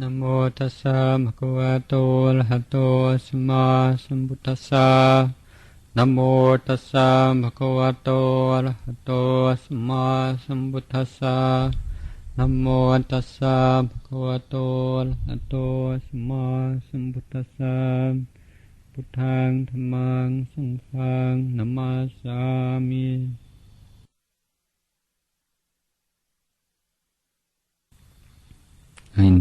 นะโมตัสสะภะคะวะโตอะระหะโตสัมมาสัมพุทธัสสะนะโมตัสสะภะคะวะโตอะระหะโตสัมมาสัมพุทธัสสะนะโมตัสสะภะคะวะโตอะระหะโตสัมมาสัมพุทธัสสะพุทธังธัมมังสังฆังนะมาสามิ In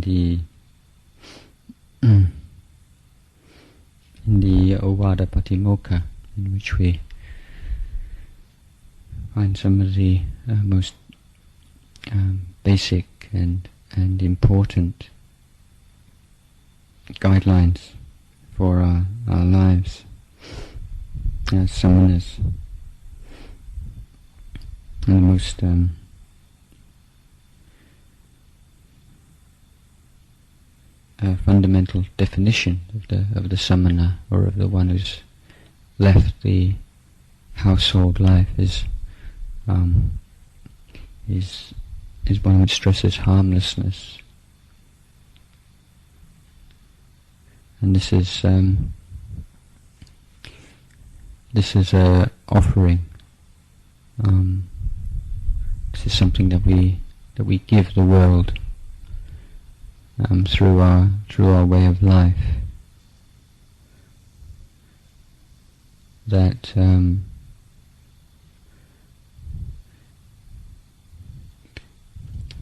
the Ovada Patimokkha, in which we find some of the most basic and important guidelines for our lives as samanas, and the most fundamental definition of the samana, or of the one who's left the household life, is one which stresses harmlessness, and this is a offering. This is something that we give the world. Through our way of life, that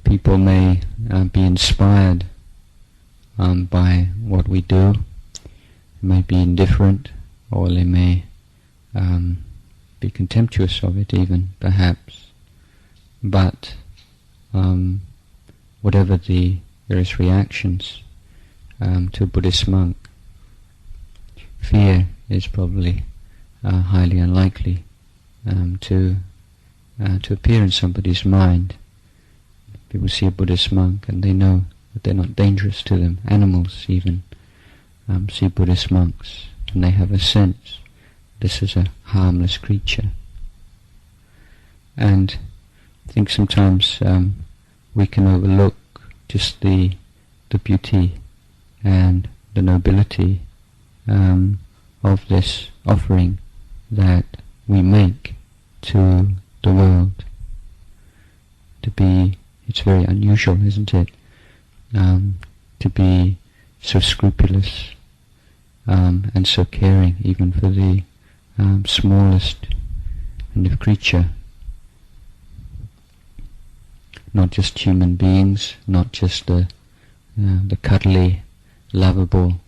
people may be inspired by what we do. They may be indifferent, or they may be contemptuous of it even, perhaps. But whatever the various reactions to a Buddhist monk, fear is probably highly unlikely to appear in somebody's mind. People see a Buddhist monk and they know that they're not dangerous to them. Animals even see Buddhist monks and they have a sense this is a harmless creature. And I think sometimes we can overlook just the beauty and the nobility of this offering that we make to the world. It's very unusual, isn't it? To be so scrupulous and so caring, even for the smallest kind of creature. Not just human beings, not just the cuddly, lovable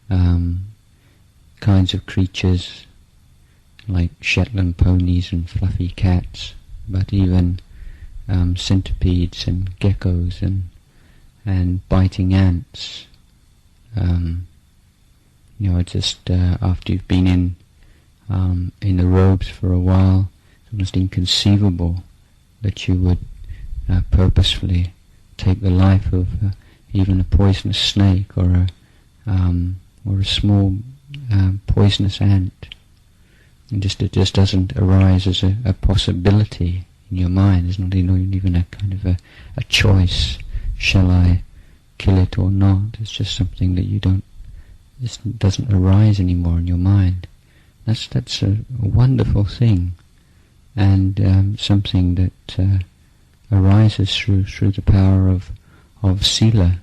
kinds of creatures like Shetland ponies and fluffy cats, but even centipedes and geckos and biting ants. Just after you've been in the robes for a while, it's almost inconceivable that you would purposefully take the life of even a poisonous snake or a small poisonous ant. It just doesn't arise as a possibility in your mind. There's not even a kind of a choice. Shall I kill it or not? It's just something that it doesn't arise anymore in your mind. That's a wonderful thing, and something that arises through the power of Sila,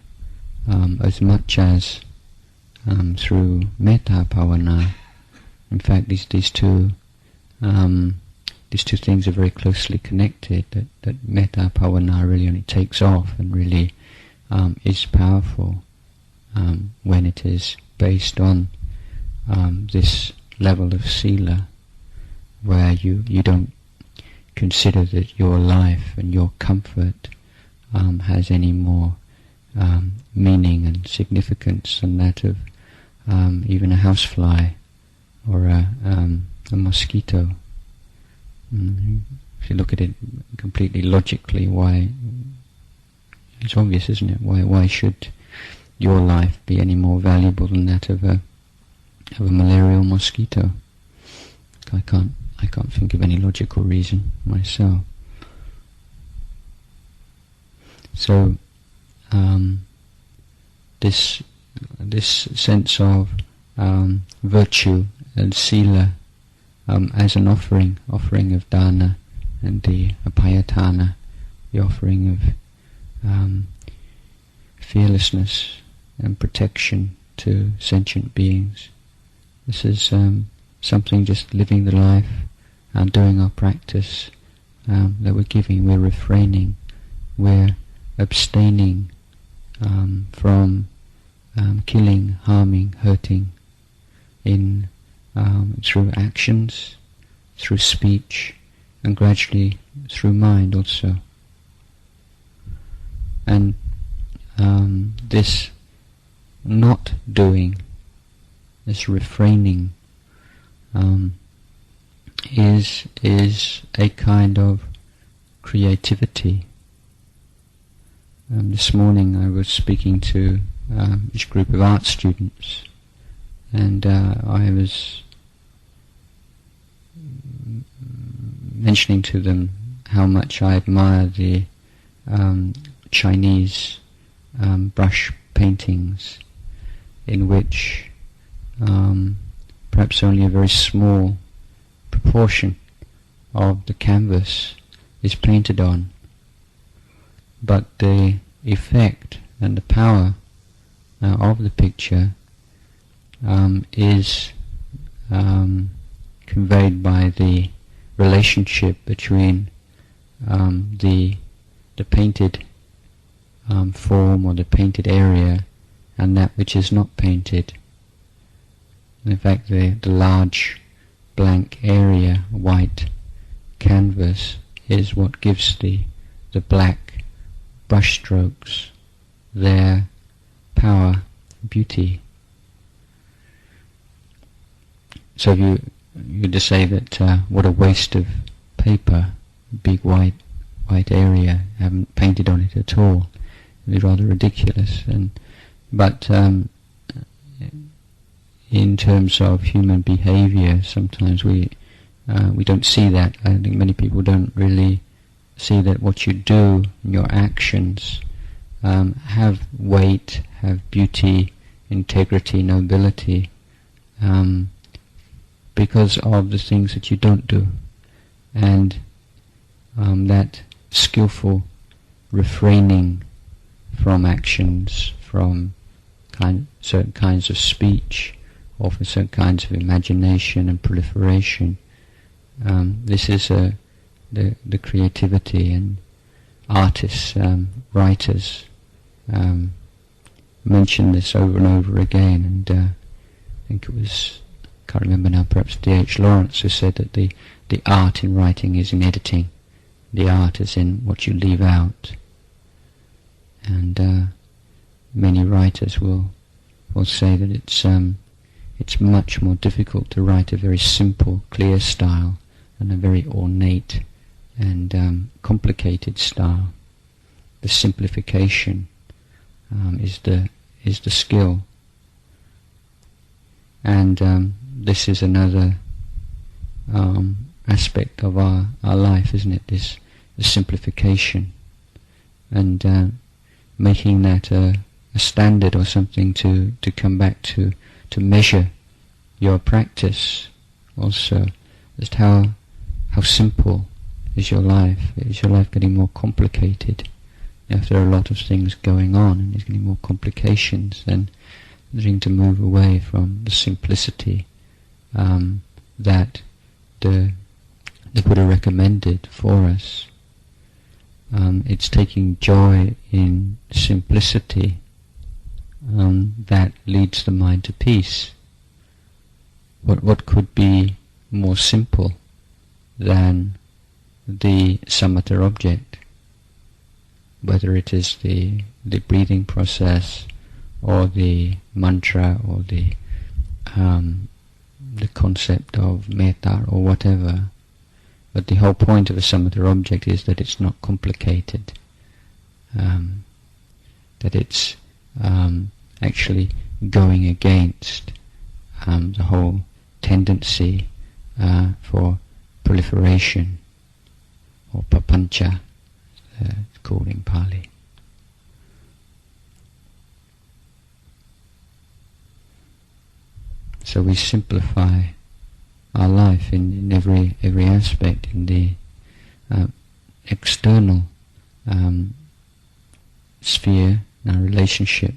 as much as through metta bhavana. In fact, these two things are very closely connected. That metta bhavana really only takes off and really is powerful when it is based on this level of Sila, where you don't consider that your life and your comfort has any more meaning and significance than that of even a housefly or a mosquito. If you look at it completely logically, why? It's obvious, isn't it? Why should your life be any more valuable than that of a malarial mosquito? I can't think of any logical reason myself. So this sense of virtue and Sila as an offering of dana, and the apayatana, the offering of fearlessness and protection to sentient beings. This is something, just living the life and doing our practice that we're giving. We're refraining, we're abstaining from killing, harming, hurting in through actions, through speech, and gradually through mind also. And this not doing, this refraining, is a kind of creativity. This morning I was speaking to this group of art students, and I was mentioning to them how much I admire the Chinese brush paintings, in which perhaps only a very small proportion of the canvas is painted on, but the effect and the power of the picture is conveyed by the relationship between the painted form or the painted area and that which is not painted. In fact, the large blank area, white canvas, is what gives the black brush strokes their power, beauty. So you just say that what a waste of paper, big white area, haven't painted on it at all. It's rather ridiculous. But in terms of human behavior, sometimes we don't see that. I think many people don't really see that what you do, your actions, have weight, have beauty, integrity, nobility, because of the things that you don't do. And that skillful refraining from actions, from certain kinds of speech, or from certain kinds of imagination and proliferation. This is the creativity, and artists, writers mention this over and over again. And I think it was, can't remember now, perhaps D.H. Lawrence, who said that the art in writing is in editing. The art is in what you leave out. And many writers will say that it's much more difficult to write a very simple, clear style than a very ornate and complicated style. The simplification is the skill. And this is another aspect of our life, isn't it? This the simplification, and making that a standard or something to come back to measure your practice also. Just how simple is your life? Is your life getting more complicated? If there are a lot of things going on and there's getting more complications, then needing to move away from the simplicity that the Buddha recommended for us. It's taking joy in simplicity that leads the mind to peace. What could be more simple than the samatha object? Whether it is the breathing process, or the mantra, or the concept of metta, or whatever. But the whole point of a samatha object is that it's not complicated, that it's actually going against the whole tendency for proliferation, or papancha, called in Pali. So we simplify our life in every aspect, in the external sphere, our relationship,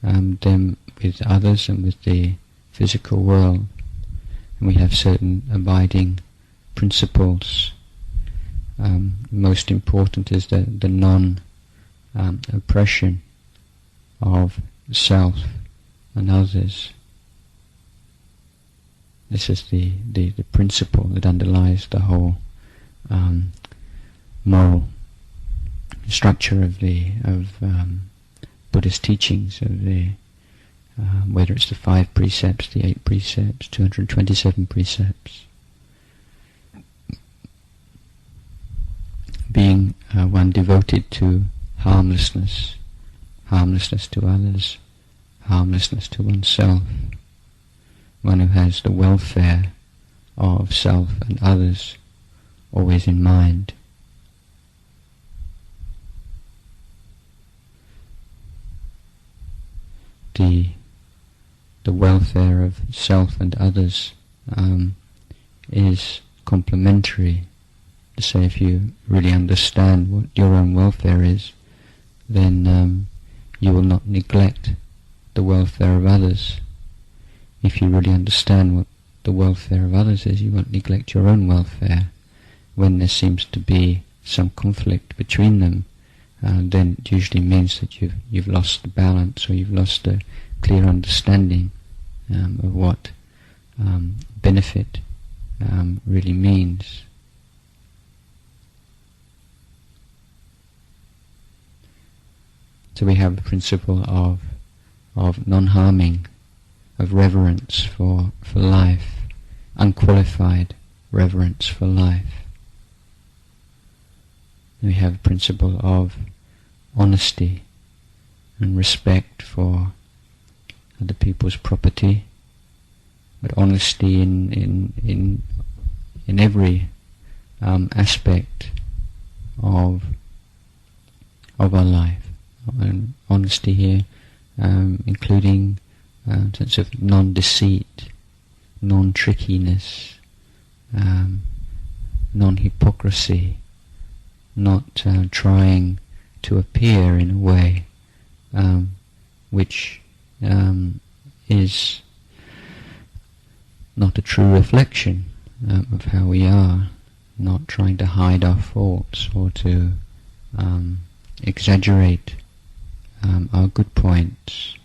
then with others and with the physical world. And we have certain abiding principles. Most important is the non-oppression of self and others. This is the principle that underlies the whole moral structure of Buddhist teachings, of whether it's the 5 precepts, the 8 precepts, 227 precepts. Being one devoted to harmlessness, harmlessness to others, harmlessness to oneself, one who has the welfare of self and others always in mind. The welfare of self and others is complementary. To say, if you really understand what your own welfare is, then you will not neglect the welfare of others. If you really understand what the welfare of others is, you won't neglect your own welfare. When there seems to be some conflict between them, then it usually means that you've lost the balance, or you've lost a clear understanding of what benefit really means. So we have the principle of non-harming, of reverence for life, unqualified reverence for life. We have the principle of honesty and respect for other people's property, but honesty in every aspect of our life. And honesty here, including a sense of non-deceit, non-trickiness, non-hypocrisy, not trying to appear in a way which is not a true reflection of how we are, not trying to hide our faults or to exaggerate our good points,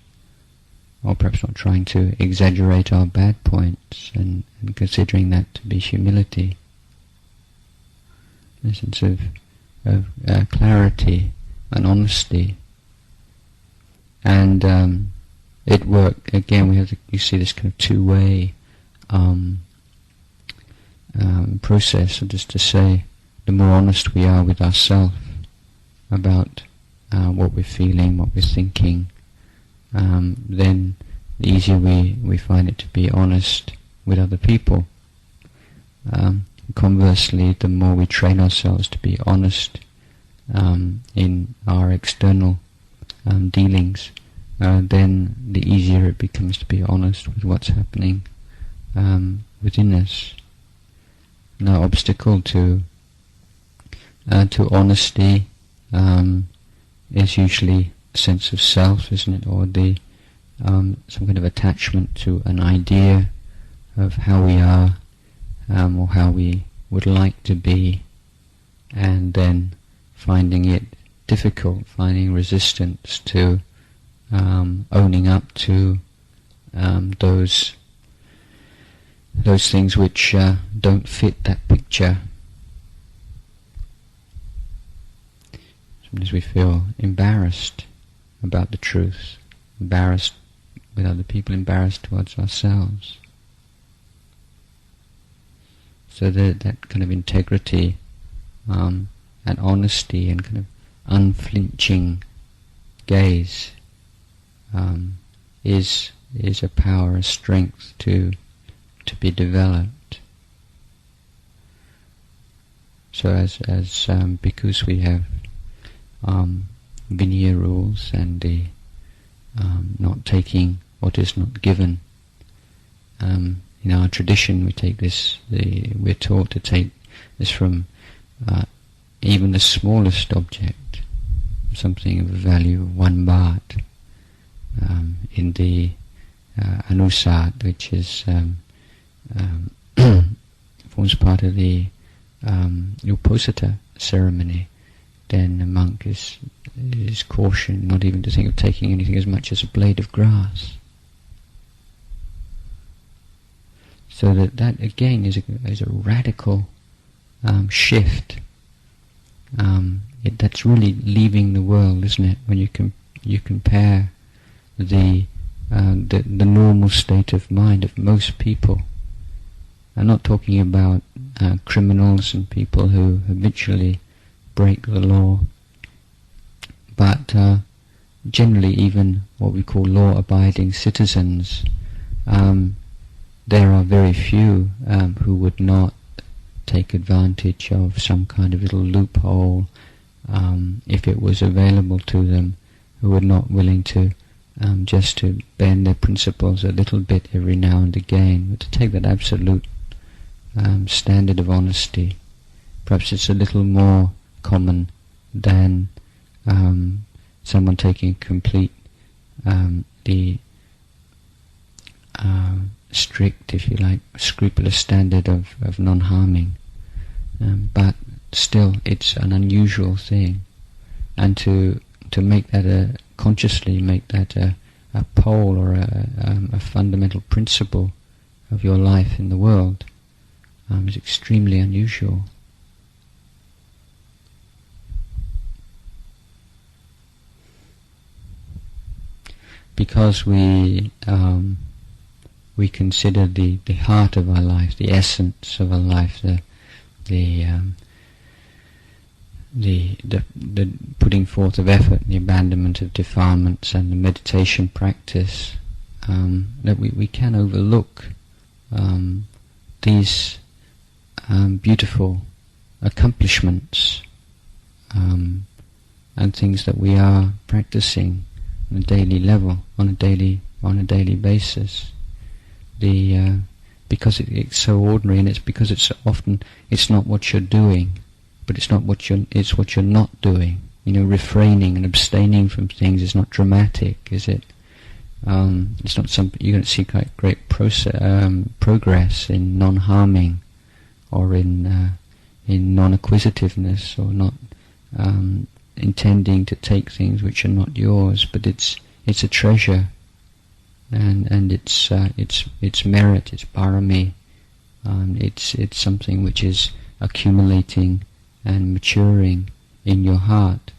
or perhaps not trying to exaggerate our bad points and considering that to be humility. A sense of clarity and honesty. And it work again. You see this kind of two-way process. So just to say, the more honest we are with ourselves about what we're feeling, what we're thinking, then the easier we find it to be honest with other people. Conversely, the more we train ourselves to be honest in our external dealings, then the easier it becomes to be honest with what's happening within us. No obstacle to honesty is usually a sense of self, isn't it, or some kind of attachment to an idea of how we are, or how we would like to be, and then finding it difficult, finding resistance to owning up to those things which don't fit that picture. Sometimes we feel embarrassed about the truth, embarrassed with other people, embarrassed towards ourselves. So that kind of integrity and honesty and kind of unflinching gaze is a power, a strength to be developed. So as because we have Vinaya rules and the not taking what is not given, in our tradition we take this, we're taught to take this from even the smallest object, something of a value of 1 baht, in the anusat, which is forms part of the uposatha ceremony. Then a monk is cautioned not even to think of taking anything as much as a blade of grass. So that again is a radical shift. That's really leaving the world, isn't it? When you compare the normal state of mind of most people. I'm not talking about criminals and people who habitually break the law, but generally even what we call law-abiding citizens. There are very few who would not take advantage of some kind of little loophole if it was available to them, who are not willing to just to bend their principles a little bit every now and again, but to take that absolute standard of honesty. Perhaps it's a little more common than someone taking a complete strict, if you like, scrupulous standard of non-harming. But still, it's an unusual thing, and to make that consciously make that a pole or a fundamental principle of your life in the world is extremely unusual. Because we consider the heart of our life, the essence of our life, the putting forth of effort, the abandonment of defilements, and the meditation practice, that we can overlook these beautiful accomplishments and things that we are practicing on a daily level, on a daily basis. Because it's so ordinary, and it's because it's not what you're doing, but it's what you're not doing. Refraining and abstaining from things is not dramatic, is it? It's not something you're going to see quite great progress in non-harming, or in non-acquisitiveness, or not intending to take things which are not yours. But it's a treasure, and it's merit, it's parami. It's something which is accumulating and maturing in your heart.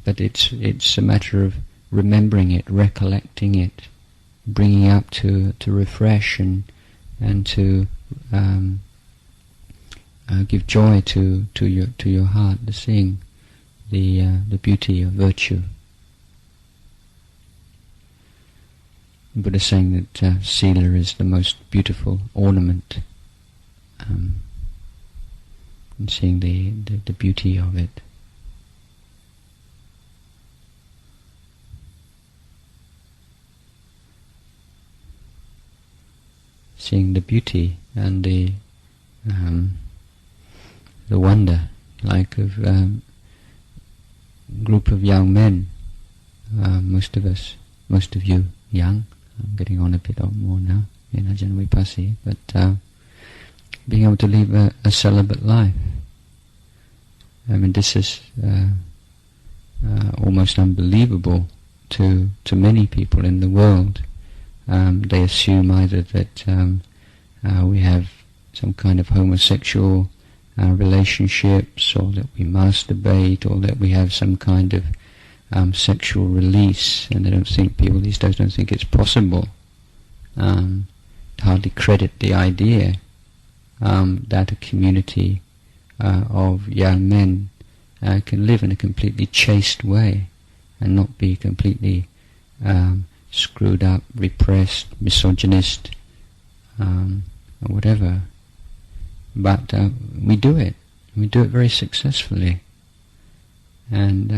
But it's a matter of remembering it, recollecting it, bringing up to refresh and to give joy to your heart, to seeing the beauty of virtue. The Buddha is saying that Sila is the most beautiful ornament, and seeing the beauty of it. Seeing the beauty and the wonder, like of group of young men, most of you young. I'm getting on a bit more now in Ajahn Vipassana, but being able to live a celibate life. I mean, this is almost unbelievable to many people in the world. They assume either that we have some kind of homosexual relationships, or that we masturbate, or that we have some kind of sexual release, and people these days don't think it's possible. Hardly credit the idea that a community of young men can live in a completely chaste way and not be completely screwed up, repressed, misogynist, or whatever. But we do it. We do it very successfully. And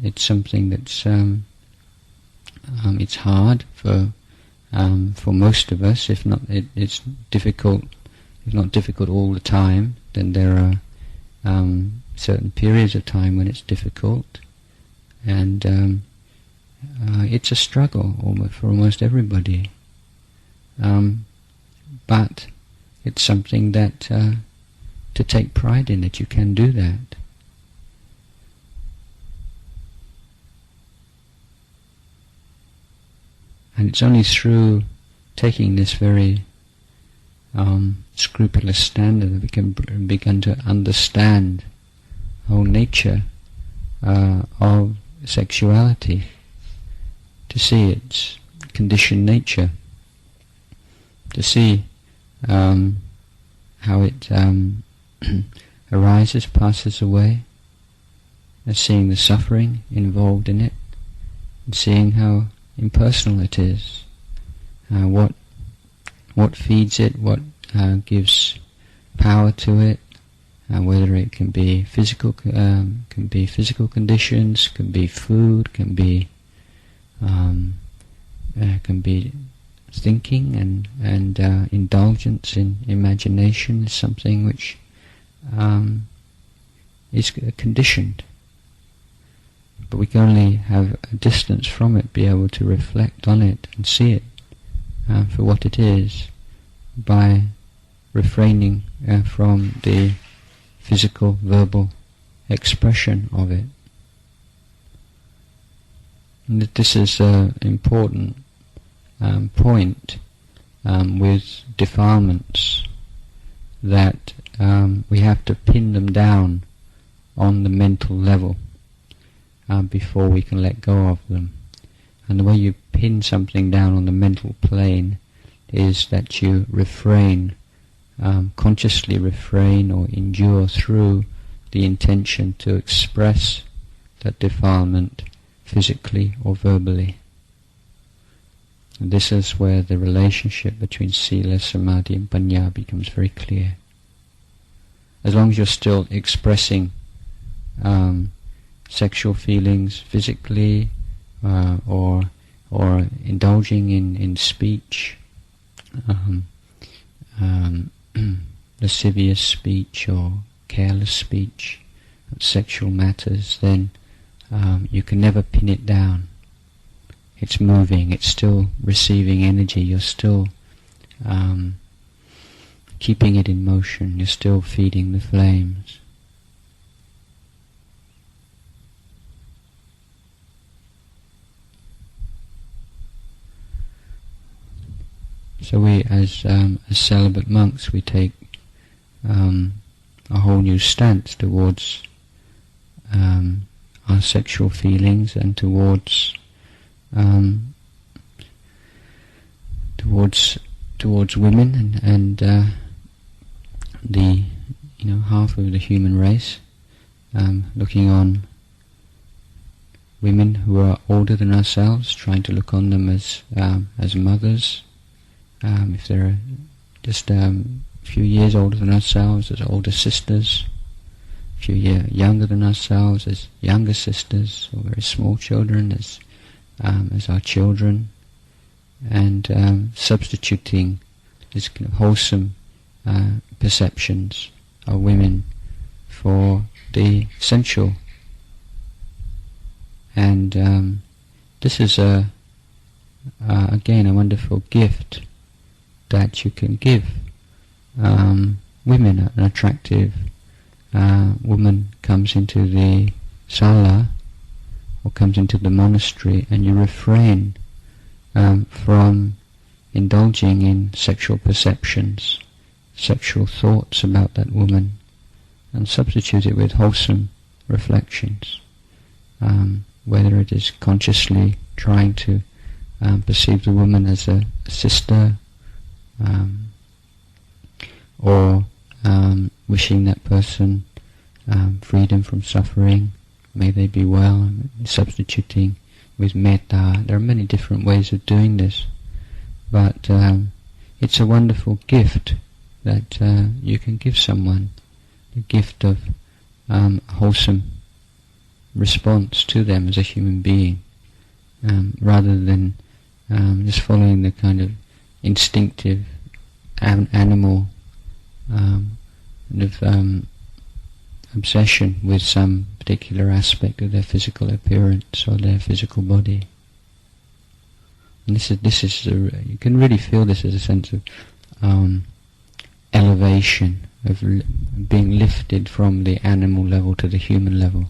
it's something that's it's hard for for most of us, if not, it's difficult. If not difficult all the time, then there are certain periods of time when it's difficult, and it's a struggle for almost everybody. But it's something that to take pride in, that you can do that. And it's only through taking this very scrupulous standard that we can begin to understand the whole nature of sexuality, to see its conditioned nature, to see how it arises, passes away, and seeing the suffering involved in it, and seeing how impersonal it is, what feeds it, what gives power to it, whether it can be physical conditions, can be food, can be thinking, and indulgence in imagination is something which is conditioned. But we can only have a distance from it, be able to reflect on it and see it for what it is, by refraining from the physical, verbal expression of it. And this is an important point with defilements, that we have to pin them down on the mental level before we can let go of them. And the way you pin something down on the mental plane is that you refrain, consciously refrain or endure through the intention to express that defilement physically or verbally. And this is where the relationship between Sila, Samadhi and Panya becomes very clear. As long as you're still expressing sexual feelings physically, or indulging in speech, lascivious speech or careless speech of sexual matters, then you can never pin it down. It's moving, it's still receiving energy, you're still keeping it in motion, you're still feeding the flames. So we, as celibate monks, we take a whole new stance towards our sexual feelings and towards women and the half of the human race, looking on women who are older than ourselves, trying to look on them as mothers. If they're just a few years older than ourselves, as older sisters, a few years younger than ourselves, as younger sisters, or very small children as our children, and substituting these kind of wholesome perceptions of women for the sensual. And this is again a wonderful gift that you can give women. An attractive woman comes into the sala or comes into the monastery, and you refrain from indulging in sexual perceptions, sexual thoughts about that woman, and substitute it with wholesome reflections, whether it is consciously trying to perceive the woman as a sister, or wishing that person freedom from suffering, may they be well, substituting with metta. There are many different ways of doing this, but it's a wonderful gift that you can give someone, the gift of wholesome response to them as a human being, rather than just following the kind of instinctive animal obsession with some particular aspect of their physical appearance or their physical body. And this is you can really feel this as a sense of elevation, of being lifted from the animal level to the human level,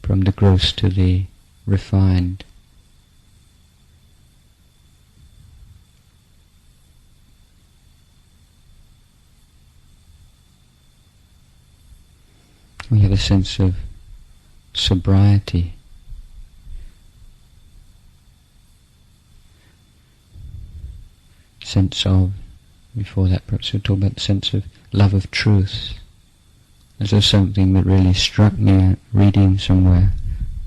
from the gross to the refined. We have a sense of sobriety. Sense of, before that perhaps we'll talk about the sense of love of truth. There's also something that really struck me reading somewhere,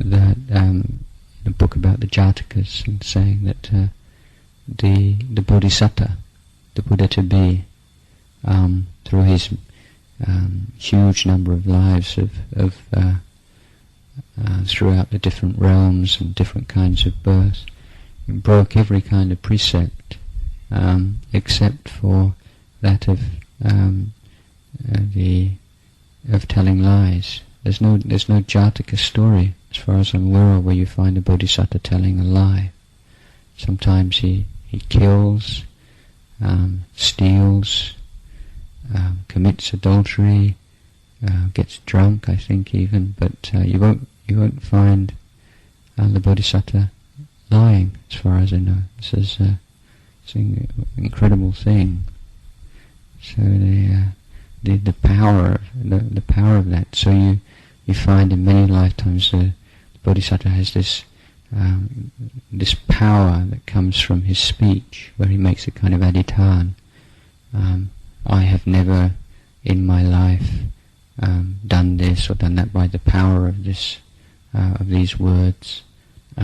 that a book about the Jatakas, and saying that the Bodhisatta, the Buddha to be, through his huge number of lives of throughout the different realms and different kinds of births, broke every kind of precept except for that of telling lies. There's no Jataka story, as far as I'm aware of, where you find a bodhisatta telling a lie. Sometimes he kills, steals, commits adultery, gets drunk, I think even, but you won't find the bodhisatta lying, as far as I know. This is it's an incredible thing. So the power of that. So you find in many lifetimes the bodhisatta has this power that comes from his speech, where he makes a kind of adhitān. I have never in my life done this or done that. By the power of this, of these words,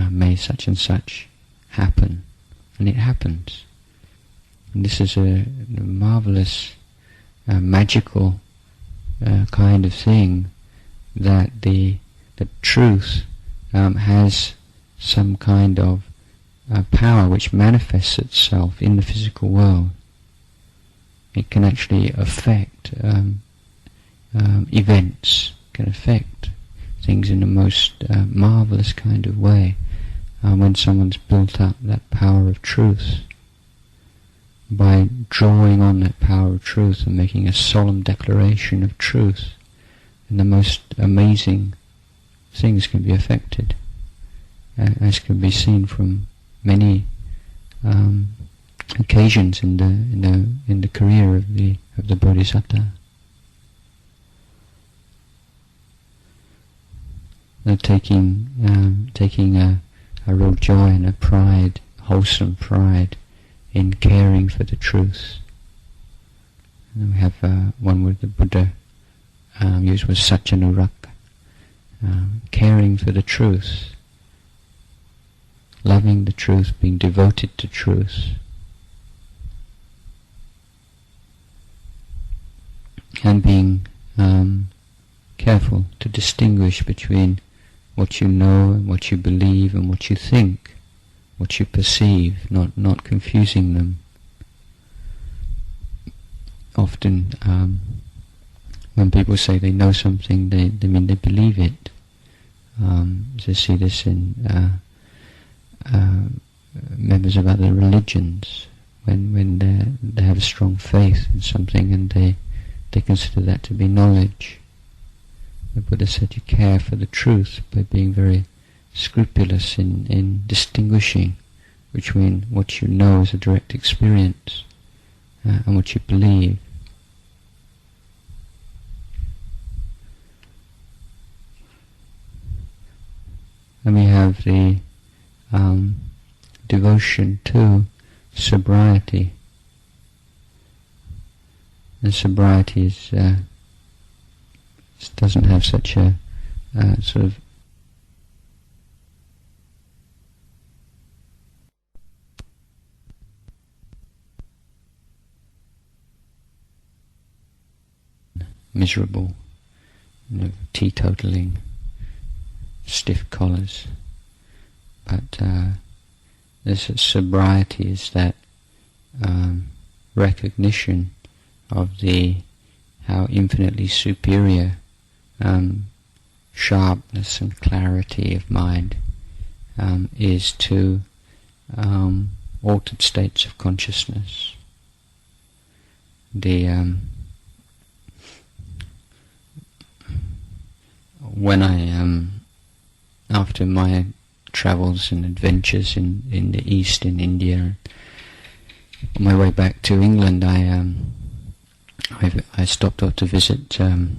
may such and such happen, and it happens. And this is a marvelous, magical kind of thing, that the truth has some kind of power which manifests itself in the physical world. It can actually affect events, can affect things in the most marvelous kind of way when someone's built up that power of truth. By drawing on that power of truth and making a solemn declaration of truth, and the most amazing things can be affected, as can be seen from many occasions in the career of the bodhisatta. Taking a real joy and a pride, wholesome pride, in caring for the truth. And we have one word the Buddha used was satyanurakka, caring for the truth, loving the truth, being devoted to truth, and being careful to distinguish between what you know and what you believe and what you think, what you perceive, not confusing them. Often when people say they know something, they mean they believe it. You see this in members of other religions, when they have a strong faith in something and they consider that to be knowledge. The Buddha said you care for the truth by being very scrupulous in distinguishing between what you know as a direct experience and what you believe. And we have the devotion to sobriety. And sobriety doesn't have such a sort of miserable, teetotaling, stiff collars, but this sobriety is that recognition of how infinitely superior sharpness and clarity of mind is to altered states of consciousness. When I after my travels and adventures in the East, in India, on my way back to England, I stopped off to visit a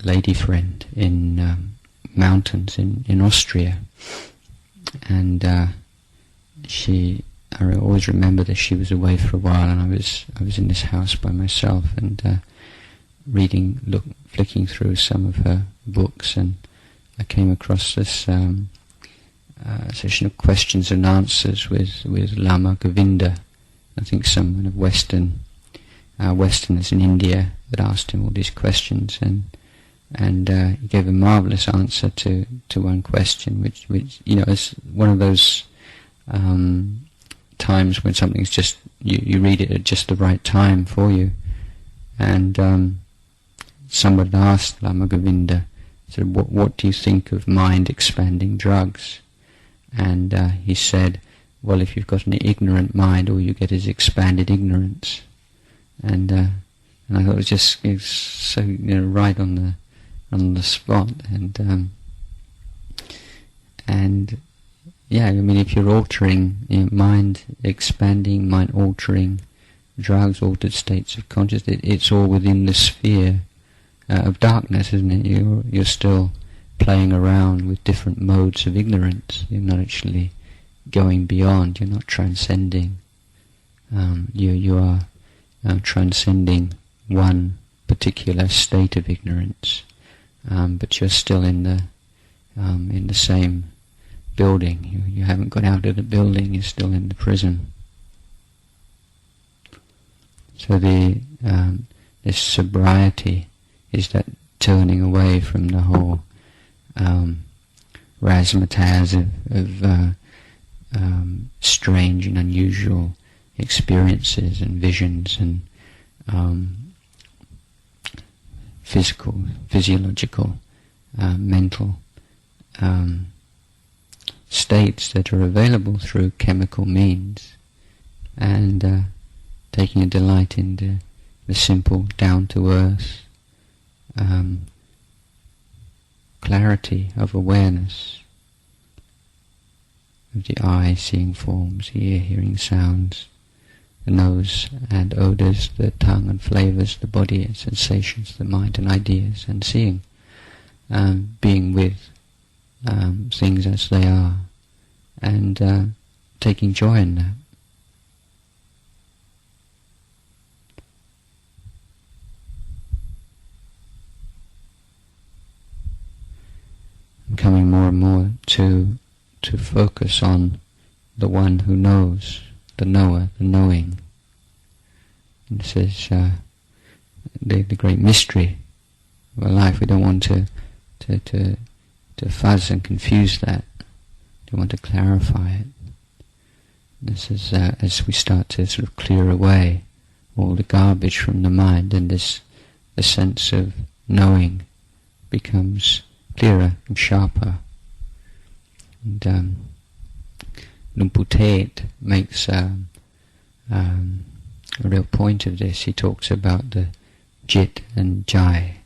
lady friend in mountains in Austria, and I always remember that she was away for a while, and I was in this house by myself, and flicking through some of her books, and I came across this session of questions and answers with Lama Govinda. I think some kind of Westerners in India had asked him all these questions, and he gave a marvelous answer to one question, which is one of those times when something's just you read it at just the right time for you. And somebody asked Lama Govinda, said, "What do you think of mind-expanding drugs?" And he said, "Well, if you've got an ignorant mind, all you get is expanded ignorance." And I thought it was so right on the spot. And yeah, I mean, if you're altering mind expanding, mind altering drugs, altered states of consciousness, it's all within the sphere of darkness, isn't it? You're still playing around with different modes of ignorance. You're not actually going beyond. You're not transcending. You are transcending one particular state of ignorance, but you're still in the same building. You haven't got out of the building. You're still in the prison. So this sobriety is that turning away from the whole razzmatazz of strange and unusual experiences and visions and physiological, mental states that are available through chemical means, and taking a delight in the simple, down-to-earth clarity of awareness, of the eye seeing forms, the ear hearing sounds, the nose and odours, the tongue and flavours, the body and sensations, the mind and ideas, and seeing, being with things as they are, and taking joy in that. And coming more and more to focus on the one who knows, the knower, the knowing. And this is the great mystery of our life. We don't want to fuzz and confuse that. We want to clarify it. This is as we start to sort of clear away all the garbage from the mind, and the sense of knowing becomes clearer and sharper. And Lumputet makes a real point of this. He talks about the jit and jai,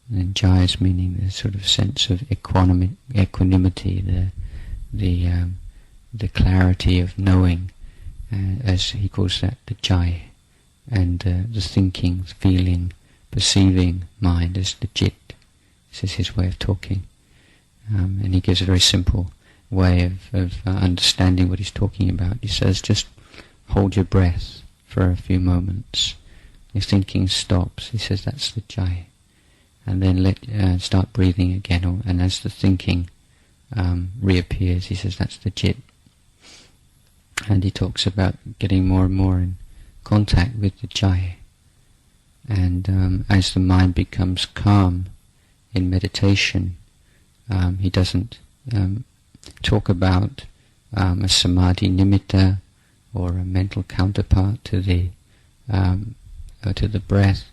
and jai is meaning the sort of sense of equanimity, the clarity of knowing, as he calls that, the jai, and the thinking, feeling, perceiving mind as the jit. This is his way of talking, and he gives a very simple way of understanding what he's talking about. He says, just hold your breath for a few moments. Your thinking stops. He says that's the jai, and then start breathing again. And as the thinking reappears, he says that's the jit. And he talks about getting more and more in contact with the jai. And as the mind becomes calm in meditation, he doesn't talk about a samadhi nimitta, or a mental counterpart to the breath,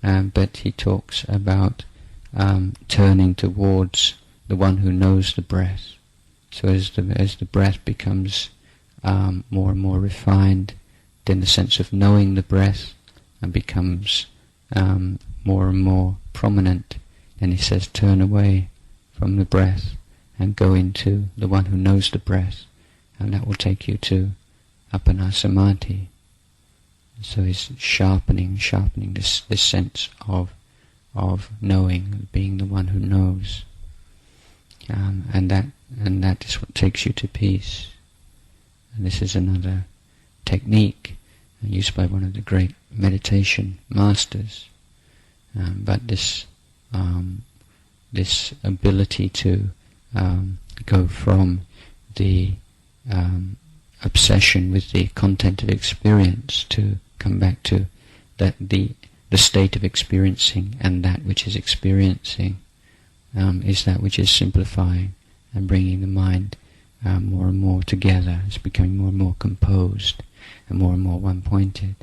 but he talks about turning towards the one who knows the breath. So as the breath becomes more and more refined, then the sense of knowing the breath becomes more and more prominent. And he says, turn away from the breath and go into the one who knows the breath, and that will take you to Appana Samadhi. So he's sharpening this sense of knowing, being the one who knows, and that is what takes you to peace. And this is another technique used by one of the great meditation masters. But this ability to go from the obsession with the content of experience to come back to that the state of experiencing and that which is experiencing is that which is simplifying and bringing the mind more and more together. It's becoming more and more composed and more one-pointed.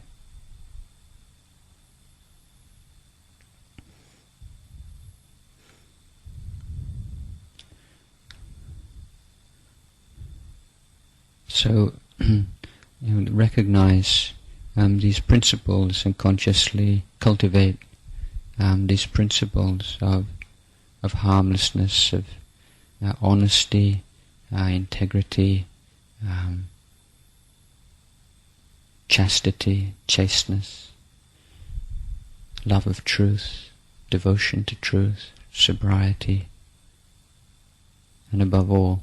So, recognize these principles and consciously cultivate these principles of harmlessness, of honesty, integrity, chastity, chasteness, love of truth, devotion to truth, sobriety, and above all,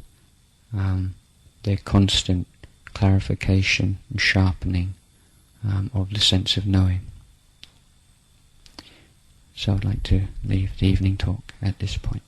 their constant clarification and sharpening of the sense of knowing. So I'd like to leave the evening talk at this point.